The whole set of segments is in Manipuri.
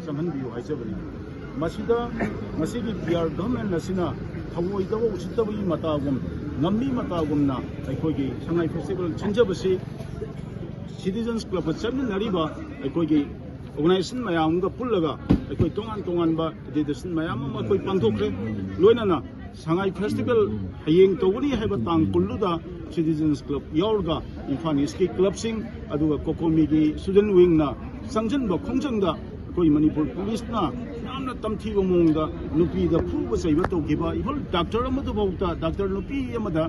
ꯆꯪꯍꯟꯕꯤꯌꯨ ꯍꯥꯏꯖꯕꯅꯤ ꯃꯁꯤꯗ ꯉꯁꯤꯒꯤ ꯕꯤꯍꯥꯔ ꯒꯚꯔꯟꯃꯦꯟꯠ ꯑꯁꯤꯅ ꯊꯧꯑꯣꯏꯗꯕ ꯎꯁꯤꯠꯇꯕꯒꯤ ꯃꯇꯥꯒꯨꯝ ꯉꯝꯃꯤ ꯃꯇꯥꯒꯨꯝꯅ ꯑꯩꯈꯣꯏꯒꯤ ꯁꯉꯥꯏ ꯐꯦꯁꯇꯤꯚꯦꯜ ꯁꯤꯟꯖꯕꯁꯤ ꯁꯤꯇꯤꯖꯟꯁ ꯀ꯭ꯂꯕꯀ ꯆꯠꯃꯤꯟꯅꯔꯤꯕ ꯑꯩꯈꯣꯏꯒꯤ ꯑꯣꯔꯒꯅꯥꯏꯖꯦꯁꯟ ꯃꯌꯥꯝꯒ ꯄꯨꯜꯂꯒ ꯑꯩꯈꯣꯏ ꯇꯣꯉꯥꯟ ꯇꯣꯉꯥꯟꯕ ꯑꯦꯗꯤꯇꯦꯁꯟ ꯃꯌꯥꯝ ꯑꯃ ꯑꯩꯈꯣꯏ ꯄꯥꯡꯊꯣꯛꯈ꯭ꯔꯦ ꯂꯣꯏꯅꯅ ꯁꯉꯥꯏ ꯐꯦꯁꯇꯤꯚꯦꯜ ꯍꯌꯦꯡ ꯇꯧꯒꯅꯤ ꯍꯥꯏꯕ ꯇꯥꯡ 10ꯗ ꯁꯤꯇꯤꯖꯟꯁ ꯀ꯭ꯂꯕ ꯌꯥꯎꯔꯒ ꯏꯝꯐꯥꯜ ꯏꯁꯀꯤ ꯀ꯭ꯂꯕꯁꯤꯡ ꯑꯗꯨꯒ ꯀꯣꯀꯣꯃꯤꯒꯤ ꯁ꯭ꯇꯨꯗꯦꯟꯠ ꯋꯤꯡꯅ ꯆꯪꯁꯤꯟꯕ ꯈꯣꯡꯖꯪꯗ ꯑꯩꯈꯣꯏ ꯃꯅꯤꯄꯨꯔ ꯄꯨꯂꯤꯁꯅ ꯌꯥꯝꯅ ꯇꯝꯊꯤꯕ ꯃꯑꯣꯡꯗ ꯅꯨꯄꯤꯗ ꯐꯨꯕ ꯆꯩꯕ ꯇꯧꯈꯤꯕ ꯏꯚꯟ ꯗꯥꯛꯇꯔ ꯑꯃꯗꯐꯥꯎꯗ ꯗꯥꯛꯇꯔ ꯅꯨꯄꯤ ꯑꯃꯗ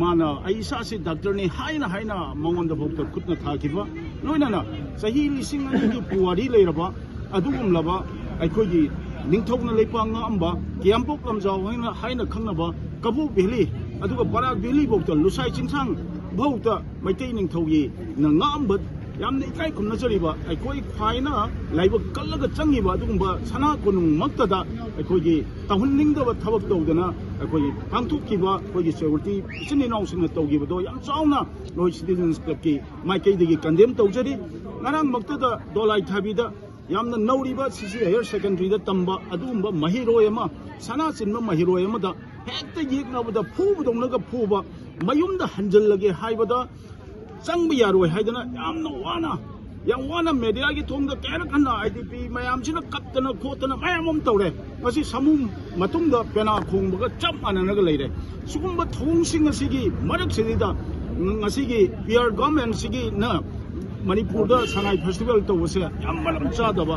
ꯃꯥꯅ ꯑꯩ ꯏꯁꯥꯁꯤ ꯗꯥꯛꯇꯔꯅꯤ ꯍꯥꯏꯅ ꯃꯉꯣꯟꯗꯐꯥꯎꯗ ꯈꯨꯠꯅ ꯊꯥꯈꯤꯕ ꯂꯣꯏꯅꯅ ꯆꯍꯤ 2000ꯒꯤ ꯄꯨꯋꯥꯔꯤ ꯂꯩꯔꯕ ꯑꯗꯨꯒꯨꯝꯂꯕ ꯑꯩꯈꯣꯏꯒꯤ ꯅꯤꯡꯊꯧꯅ ꯂꯩꯄꯥꯛ ꯉꯥꯛꯑꯝꯕ ꯀꯤꯌꯥꯝꯄꯣꯛ ꯂꯝꯖꯥꯎ ꯍꯥꯏꯅ ꯈꯪꯅꯕ ꯀꯕꯨ ꯚꯦꯂꯤ ꯑꯗꯨꯒ ꯕꯔꯥꯛ ꯚꯦꯂꯤꯐꯥꯎꯗ ꯂꯨꯁꯥꯏ ꯆꯤꯡꯁꯥꯡ ꯐꯥꯎꯗ ꯃꯩꯇꯩ ꯅꯤꯡꯊꯧꯒꯤ ꯉꯥꯛꯑꯝꯕ ꯌꯥꯝꯅ ꯏꯀꯥꯏ ꯈꯨꯝꯅꯖꯔꯤꯕ ꯑꯩꯈꯣꯏ ꯈ꯭ꯋꯥꯏꯅ ꯂꯥꯏꯕꯛ ꯀꯜꯂꯒ ꯆꯪꯉꯤꯕ ꯑꯗꯨꯒꯨꯝꯕ ꯁꯅꯥ ꯀꯣꯅꯨꯡꯃꯛꯇꯗ ꯑꯩꯈꯣꯏꯒꯤ ꯇꯧꯍꯟꯅꯤꯡꯗꯕ ꯊꯕꯛ ꯇꯧꯗꯅ ꯑꯩꯈꯣꯏꯒꯤ ꯄꯥꯡꯊꯣꯛꯈꯤꯕ ꯑꯩꯈꯣꯏꯒꯤ ꯁꯦꯀ꯭ꯌꯨꯔꯤꯇꯤ ꯏꯆꯤꯟ ꯏꯅꯥꯎꯁꯤꯡꯅ ꯇꯧꯈꯤꯕꯗꯣ ꯌꯥꯝ ꯆꯥꯎꯅ ꯅꯣꯏ ꯁꯤꯇꯤꯖꯟꯁ ꯀ꯭ꯂꯕꯀꯤ ꯃꯥꯏꯀꯩꯗꯒꯤ ꯀꯟꯗꯦꯝ ꯇꯧꯖꯔꯤ ꯉꯔꯥꯡꯃꯛꯇꯗ ꯗꯣꯂꯥꯏ ꯊꯥꯕꯤꯗ ꯌꯥꯝꯅ ꯅꯧꯔꯤꯕ ꯁꯤꯁꯤ ꯍꯥꯌꯔ ꯁꯦꯀꯦꯟꯗꯔꯤꯗ ꯇꯝꯕ ꯑꯗꯨꯒꯨꯝꯕ ꯃꯍꯩꯔꯣꯏ ꯑꯃ ꯁꯅꯥ ꯆꯤꯟꯕ ꯃꯍꯩꯔꯣꯏ ꯑꯃꯗ ꯍꯦꯛꯇ ꯌꯦꯛꯅꯕꯗ ꯐꯨꯕꯗꯧꯅꯒ ꯐꯨꯕ ꯃꯌꯨꯝꯗ ꯍꯟꯖꯤꯜꯂꯒꯦ ꯍꯥꯏꯕꯗ ꯆꯪꯕ ꯌꯥꯔꯣꯏ ꯍꯥꯏꯗꯅ ꯌꯥꯝ ꯋꯥꯅ ꯃꯦꯗꯤꯌꯥꯒꯤ ꯊꯣꯡꯗ ꯀꯌꯥꯔꯛ ꯍꯟꯅ IDP ꯃꯌꯥꯝꯁꯤꯅ ꯀꯞꯇꯅ ꯈꯣꯠꯇꯅ ꯃꯌꯥꯝ ꯑꯃ ꯇꯧꯔꯦ ꯃꯁꯤ ꯁꯃꯨ ꯃꯇꯨꯡꯗ ꯄꯦꯅꯥ ꯈꯣꯡꯕꯒ ꯆꯞ ꯃꯥꯟꯅꯅꯒ ꯂꯩꯔꯦ ꯁꯤꯒꯨꯝꯕ ꯊꯧꯑꯣꯡꯁꯤꯡ ꯑꯁꯤꯒꯤ ꯃꯔꯛꯁꯤꯗ ꯉꯁꯤꯒꯤ ꯕꯤꯍꯥꯔ ꯒꯚꯔꯟꯃꯦꯟꯠꯁꯤꯒꯤꯅ ꯃꯅꯤꯄꯨꯔꯗ ꯁꯉꯥꯏ ꯐꯦꯁꯇꯤꯚꯦꯜ ꯇꯧꯕꯁꯦ ꯌꯥꯝ ꯃꯔꯝ ꯆꯥꯗꯕ